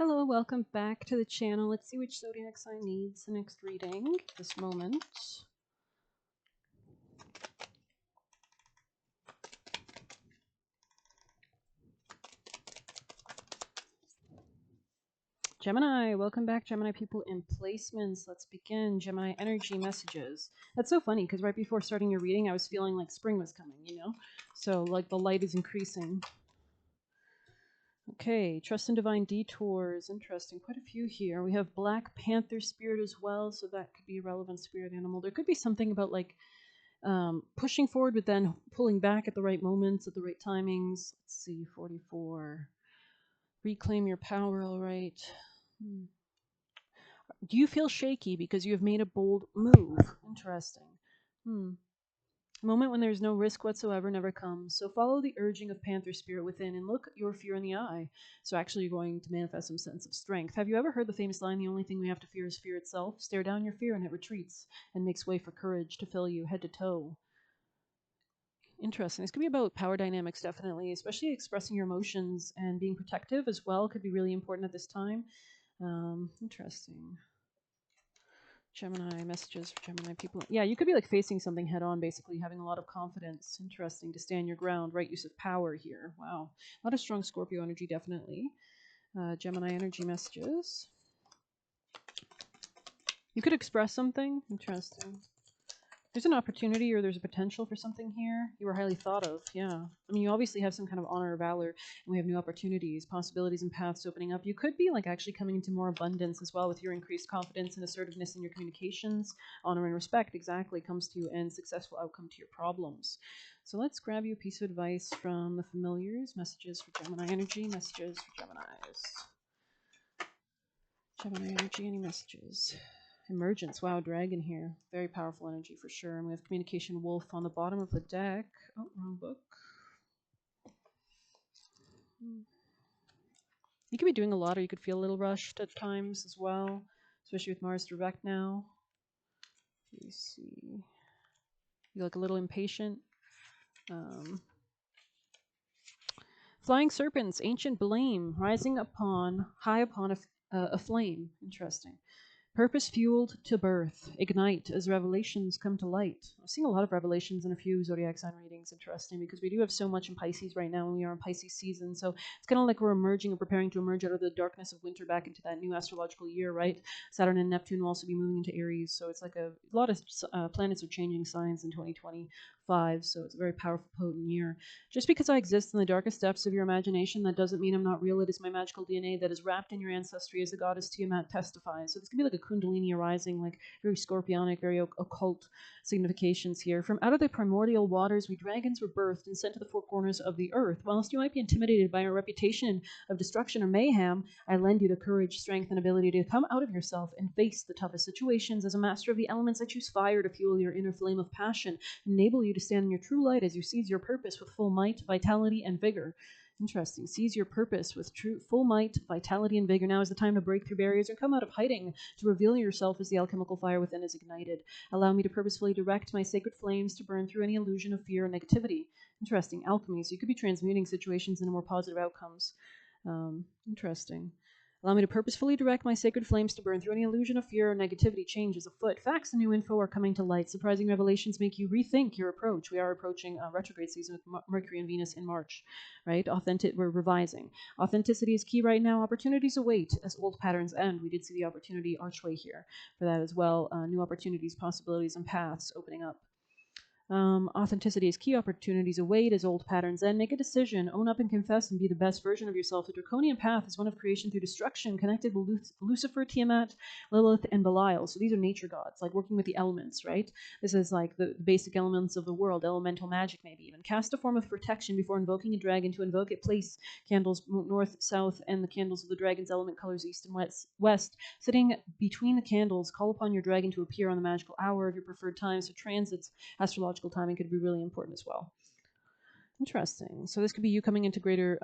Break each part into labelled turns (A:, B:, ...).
A: Hello, welcome back to the channel. Let's see which zodiac sign needs the next reading at this moment. Gemini, welcome back, Gemini people in placements. Let's begin. Gemini energy messages. That's so funny because right before starting your reading, I was feeling like spring was coming, you know? So, like, the light is increasing. Okay, trust and divine detours. Interesting. Quite a few here. We have Black Panther spirit as well, so that could be a relevant spirit animal. There could be something about, like, pushing forward, but then pulling back at the right moments, at the right timings. Let's see, 44. Reclaim your power, all right. Do you feel shaky because you have made a bold move? Interesting. A moment when there's no risk whatsoever never comes. So follow the urging of Panther spirit within and look your fear in the eye. So actually you're going to manifest some sense of strength. Have you ever heard the famous line, the only thing we have to fear is fear itself? Stare down your fear and it retreats and makes way for courage to fill you head to toe. Interesting. This could be about power dynamics, definitely, especially expressing your emotions and being protective as well could be really important at this time. Interesting. Gemini messages for Gemini people. Yeah, you could be like facing something head on, basically having a lot of confidence. Interesting to stand your ground. Right use of power here. Wow. A lot of strong Scorpio energy, definitely. Gemini energy messages. You could express something. Interesting. There's an opportunity or there's a potential for something here. You were highly thought of, yeah. I mean, you obviously have some kind of honor or valor, and we have new opportunities, possibilities, and paths opening up. You could be like actually coming into more abundance as well with your increased confidence and assertiveness in your communications. Honor and respect exactly comes to you, and successful outcome to your problems. So let's grab you a piece of advice from the familiars. Messages for Gemini energy, messages for Geminis. Gemini energy, any messages? Emergence. Wow, dragon here. Very powerful energy for sure. And we have communication wolf on the bottom of the deck. Oh, wrong book. You could be doing a lot, or you could feel a little rushed at times as well, especially with Mars direct now. You see. You look a little impatient. Flying serpents, ancient blame, rising upon, high upon a flame. Interesting. Purpose fueled to birth, ignite as revelations come to light. I'm seeing a lot of revelations in a few zodiac sign readings. Interesting, because we do have so much in Pisces right now, and we are in Pisces season. So it's kind of like we're emerging or preparing to emerge out of the darkness of winter back into that new astrological year, right? Saturn and Neptune will also be moving into Aries. So it's like a lot of planets are changing signs in 2025. So it's a very powerful, potent year. Just because I exist in the darkest depths of your imagination, that doesn't mean I'm not real. It is my magical DNA that is wrapped in your ancestry, as the goddess Tiamat testifies. So this could be like a Kundalini arising, like very scorpionic, very occult significations here. From out of the primordial waters, we dragons were birthed and sent to the four corners of the earth. Whilst you might be intimidated by our reputation of destruction or mayhem, I lend you the courage, strength, and ability to come out of yourself and face the toughest situations. As a master of the elements, I choose fire to fuel your inner flame of passion, enable you to stand in your true light as you seize your purpose with full might, vitality, and vigor. Interesting. Seize your purpose with full might, vitality, and vigor. Now is the time to break through barriers and come out of hiding, to reveal yourself as the alchemical fire within is ignited. Allow me to purposefully direct my sacred flames to burn through any illusion of fear or negativity. Interesting. Alchemy. So you could be transmuting situations into more positive outcomes. Interesting. Allow me to purposefully direct my sacred flames to burn through any illusion of fear or negativity. Change is afoot. Facts and new info are coming to light. Surprising revelations make you rethink your approach. We are approaching retrograde season with Mercury and Venus in March, right? We're revising. Authenticity is key right now. Opportunities await as old patterns end. We did see the opportunity archway here for that as well. New opportunities, possibilities, and paths opening up. Authenticity is key. Opportunities await as old patterns end. Make a decision, own up and confess, and be the best version of yourself. The draconian path is one of creation through destruction, connected with Lucifer, Tiamat, Lilith, and Belial. So these are nature gods, like working with the elements, right? This is like the basic elements of the world, elemental magic maybe even. Cast a form of protection before invoking a dragon. To invoke it, place candles north, south, and the candles of the dragon's element colors east and west. Sitting between the candles, call upon your dragon to appear on the magical hour of your preferred time. So transits, astrological timing could be really important as well. Interesting. So this could be you coming into greater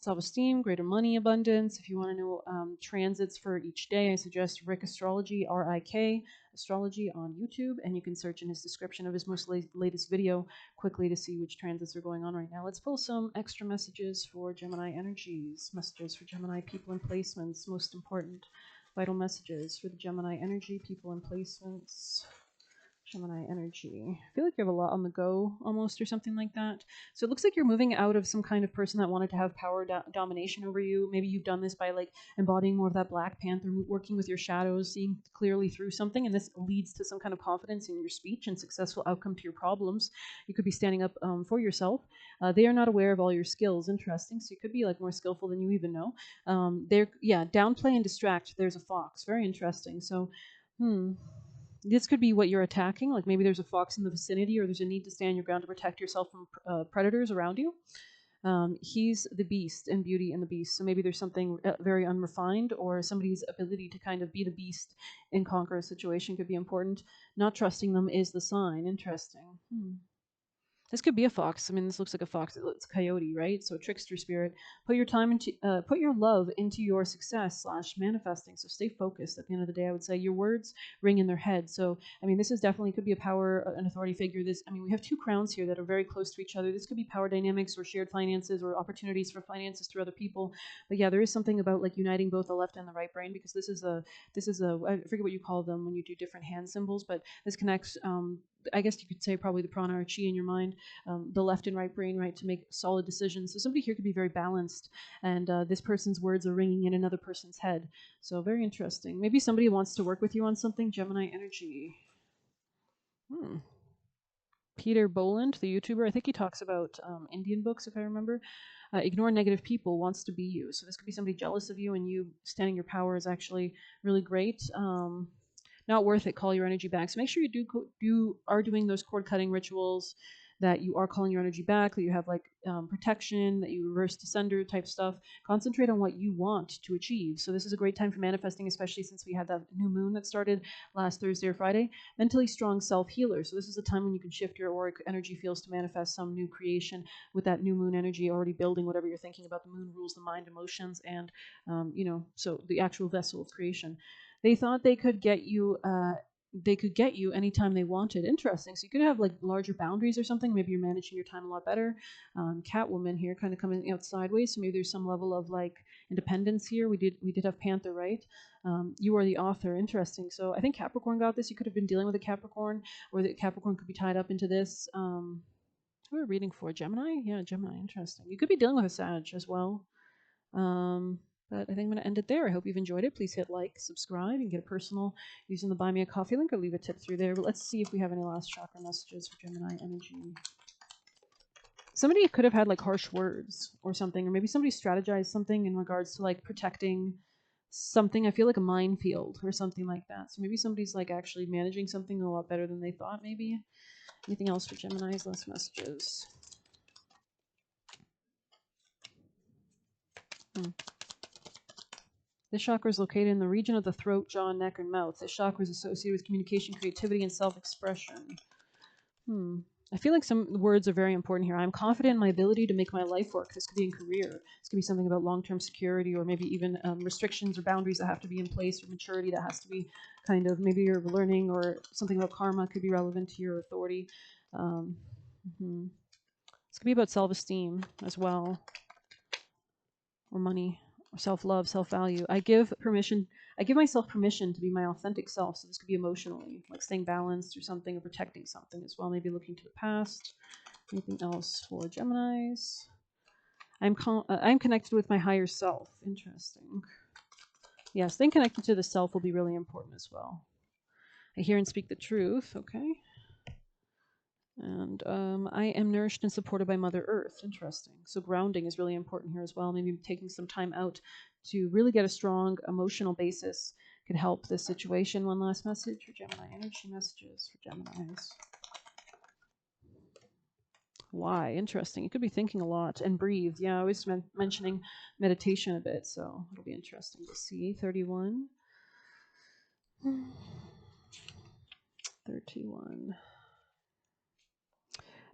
A: self-esteem, greater money abundance. If you want to know transits for each day, I suggest Rick Astrology, R-I-K, Astrology on YouTube, and you can search in his description of his most latest video quickly to see which transits are going on right now. Let's pull some extra messages for Gemini energies, messages for Gemini people and placements, most important vital messages for the Gemini energy, people and placements. Gemini energy. I feel like you have a lot on the go almost or something like that. So it looks like you're moving out of some kind of person that wanted to have power domination over you. Maybe you've done this by like embodying more of that Black Panther, working with your shadows, seeing clearly through something. And this leads to some kind of confidence in your speech and successful outcome to your problems. You could be standing up for yourself. They are not aware of all your skills. Interesting. So you could be like more skillful than you even know. Downplay and distract. There's a fox. Very interesting. So, this could be what you're attacking. Like maybe there's a fox in the vicinity, or there's a need to stand your ground to protect yourself from predators around you. He's the beast and Beauty and the Beast. So maybe there's something very unrefined, or somebody's ability to kind of be the beast and conquer a situation could be important. Not trusting them is the sign. Interesting. This could be a fox. I mean, this looks like a fox. It's a coyote, right? So a trickster spirit. Put your love into your success / manifesting. So stay focused. At the end of the day, I would say your words ring in their head. So I mean, this is definitely could be a power, an authority figure. We have two crowns here that are very close to each other. This could be power dynamics or shared finances or opportunities for finances through other people. But yeah, there is something about like uniting both the left and the right brain, because this is a I forget what you call them when you do different hand symbols, but this connects. I guess you could say probably the prana or chi in your mind, the left and right brain, right, to make solid decisions. So somebody here could be very balanced, and this person's words are ringing in another person's head. So very interesting. Maybe somebody wants to work with you on something. Gemini energy. Peter Boland, the YouTuber, I think he talks about Indian books, if I remember. Ignore negative people, wants to be you. So this could be somebody jealous of you, and you standing your power is actually really great. Not worth it. Call your energy back. So make sure you are doing those cord cutting rituals, that you are calling your energy back, that you have like protection, that you reverse to sender type stuff. Concentrate on what you want to achieve. So this is a great time for manifesting, especially since we had that new moon that started last Thursday or Friday. Mentally strong self healer. So this is a time when you can shift your auric energy fields to manifest some new creation with that new moon energy already building whatever you're thinking about. The moon rules the mind, emotions, and so the actual vessel of creation. They thought they could get you. They could get you anytime they wanted. Interesting. So you could have like larger boundaries or something. Maybe you're managing your time a lot better. Catwoman here, kind of coming out sideways. So maybe there's some level of like independence here. We did have Panther, right? You are the author. Interesting. So I think Capricorn got this. You could have been dealing with a Capricorn, or the Capricorn could be tied up into this. Who are we reading for? Gemini? Yeah, Gemini. Interesting. You could be dealing with a Sag as well. But I think I'm going to end it there. I hope you've enjoyed it. Please hit like, subscribe, and get a personal using the Buy Me a Coffee link, or leave a tip through there. But let's see if we have any last chakra messages for Gemini energy. Somebody could have had like harsh words or something, or maybe somebody strategized something in regards to like protecting something. I feel like a minefield or something like that. So maybe somebody's like actually managing something a lot better than they thought, maybe. Anything else for Gemini's last messages? This chakra is located in the region of the throat, jaw, neck, and mouth. This chakra is associated with communication, creativity, and self-expression. I feel like some words are very important here. I'm confident in my ability to make my life work. This could be in career. This could be something about long-term security, or maybe even restrictions or boundaries that have to be in place, or maturity that has to be kind of, maybe you're learning, or something about karma could be relevant to your authority. This could be about self-esteem as well, or money, or self-love, self-value. I give myself permission to be my authentic self. So this could be emotionally, like staying balanced or something, or protecting something as well. Maybe looking to the past. Anything else for Geminis? I'm connected with my higher self. Interesting. Yeah, staying connected to the self will be really important as well. I hear and speak the truth. Okay. And I am nourished and supported by Mother Earth. Interesting. So grounding is really important here as well. Maybe taking some time out to really get a strong emotional basis could help this situation. One last message for Gemini energy messages for Geminis. Why? Interesting. You could be thinking a lot. And breathe. Yeah, I was mentioning meditation a bit, so it'll be interesting to see. 31. 31.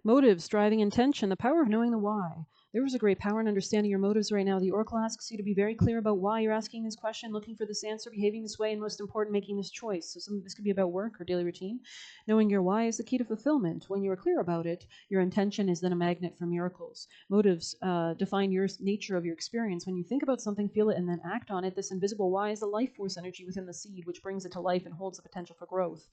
A: Motives, driving intention, the power of knowing the why. There is a great power in understanding your motives right now. The Oracle asks you to be very clear about why you're asking this question, looking for this answer, behaving this way, and most important, making this choice. So this could be about work or daily routine. Knowing your why is the key to fulfillment. When you are clear about it, your intention is then a magnet for miracles. Motives define your nature of your experience. When you think about something, feel it, and then act on it, this invisible why is the life force energy within the seed, which brings it to life and holds the potential for growth.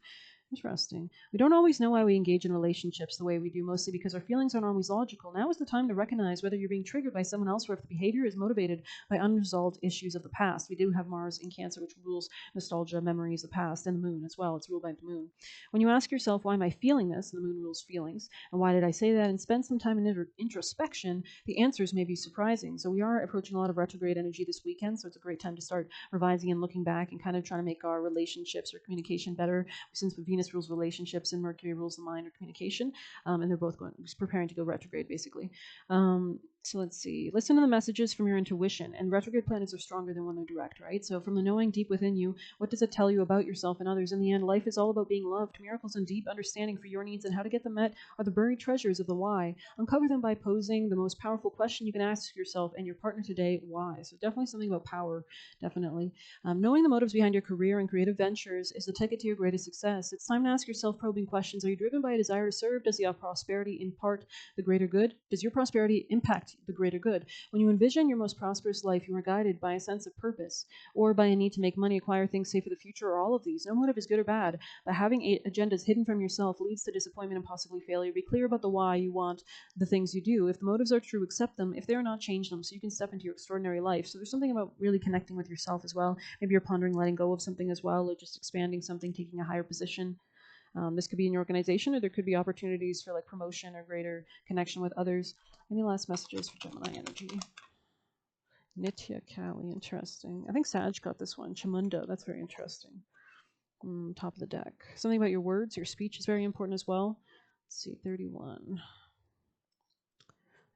A: Interesting. We don't always know why we engage in relationships the way we do, mostly because our feelings aren't always logical. Now is the time to recognize whether you're being triggered by someone else or if the behavior is motivated by unresolved issues of the past. We do have Mars in Cancer, which rules nostalgia, memories of the past, and the moon as well. It's ruled by the moon. When you ask yourself, why am I feeling this? And the moon rules feelings. And why did I say that? And spend some time in introspection, the answers may be surprising. So we are approaching a lot of retrograde energy this weekend, so it's a great time to start revising and looking back and kind of trying to make our relationships or communication better, since Venus rules relationships and Mercury rules the mind or communication, and they're both preparing to go retrograde, basically. So let's see. Listen to the messages from your intuition. And retrograde planets are stronger than when they're direct, right? So from the knowing deep within you, what does it tell you about yourself and others? In the end, life is all about being loved. Miracles and deep understanding for your needs and how to get them met are the buried treasures of the why. Uncover them by posing the most powerful question you can ask yourself and your partner today, why? So definitely something about power, definitely. Knowing the motives behind your career and creative ventures is the ticket to your greatest success. It's time to ask yourself probing questions. Are you driven by a desire to serve? Does your prosperity impart the greater good? Does your prosperity impact the greater good? When you envision your most prosperous life, you are guided by a sense of purpose or by a need to make money, acquire things, save for the future, or all of these. No motive is good or bad, but having agendas hidden from yourself leads to disappointment and possibly failure. Be clear about the why you want the things you do. If the motives are true, accept them. If they are not, change them so you can step into your extraordinary life. So there's something about really connecting with yourself as well. Maybe you're pondering letting go of something as well, or just expanding something, taking a higher position. This could be in your organization, or there could be opportunities for like promotion or greater connection with others. Any last messages for Gemini energy? Nitya Kali, interesting. I think Sag got this one. Chamunda, that's very interesting. Top of the deck. Something about your words, your speech is very important as well. Let's see, 31.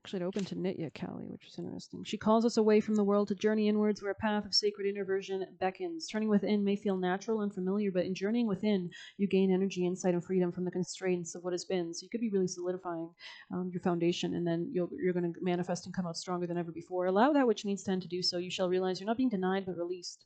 A: Actually, it opened to Nitya Kali, which is interesting. She calls us away from the world to journey inwards where a path of sacred introversion beckons. Turning within may feel natural and familiar, but in journeying within, you gain energy, insight, and freedom from the constraints of what has been. So you could be really solidifying your foundation, and then you're going to manifest and come out stronger than ever before. Allow that which needs to end to do so. You shall realize you're not being denied, but released.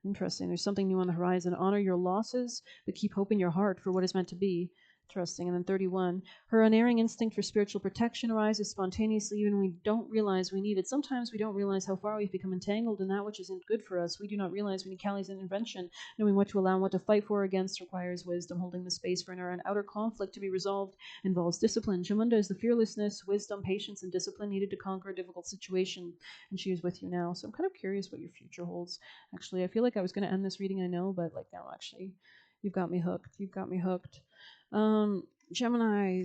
A: Interesting. There's something new on the horizon. Honor your losses, but keep hope in your heart for what is meant to be. Interesting. And then 31, her unerring instinct for spiritual protection arises spontaneously even when we don't realize we need it. Sometimes we don't realize how far we've become entangled in that which isn't good for us. We do not realize we need Kali's intervention. Knowing what to allow and what to fight for or against requires wisdom. Holding the space for inner and outer conflict to be resolved involves discipline. Chamunda is the fearlessness, wisdom, patience, and discipline needed to conquer a difficult situation. And she is with you now. So I'm kind of curious what your future holds. Actually, I feel like I was going to end this reading, I know, but like now actually, you've got me hooked. You've got me hooked. Gemini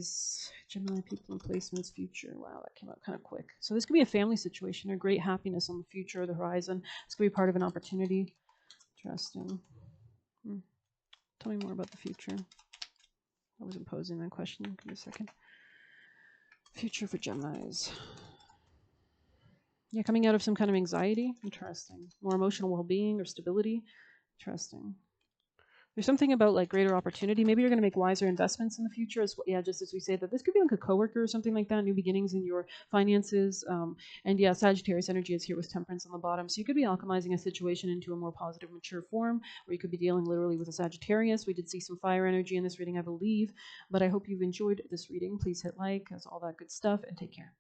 A: people and placements, future. Wow, that came out kind of quick. So this could be a family situation or great happiness on the future or the horizon. This could be part of an opportunity. Interesting. Tell me more about the future. I wasn't posing that question. Give me a second. Future for Geminis. Yeah, coming out of some kind of anxiety. Interesting. More emotional well-being or stability. Interesting. There's something about like greater opportunity. Maybe you're going to make wiser investments in the future. Just as we say that this could be like a coworker or something like that. New beginnings in your finances. And yeah, Sagittarius energy is here with Temperance on the bottom. So you could be alchemizing a situation into a more positive, mature form, or you could be dealing literally with a Sagittarius. We did see some fire energy in this reading, I believe. But I hope you've enjoyed this reading. Please hit like, as all that good stuff, and take care.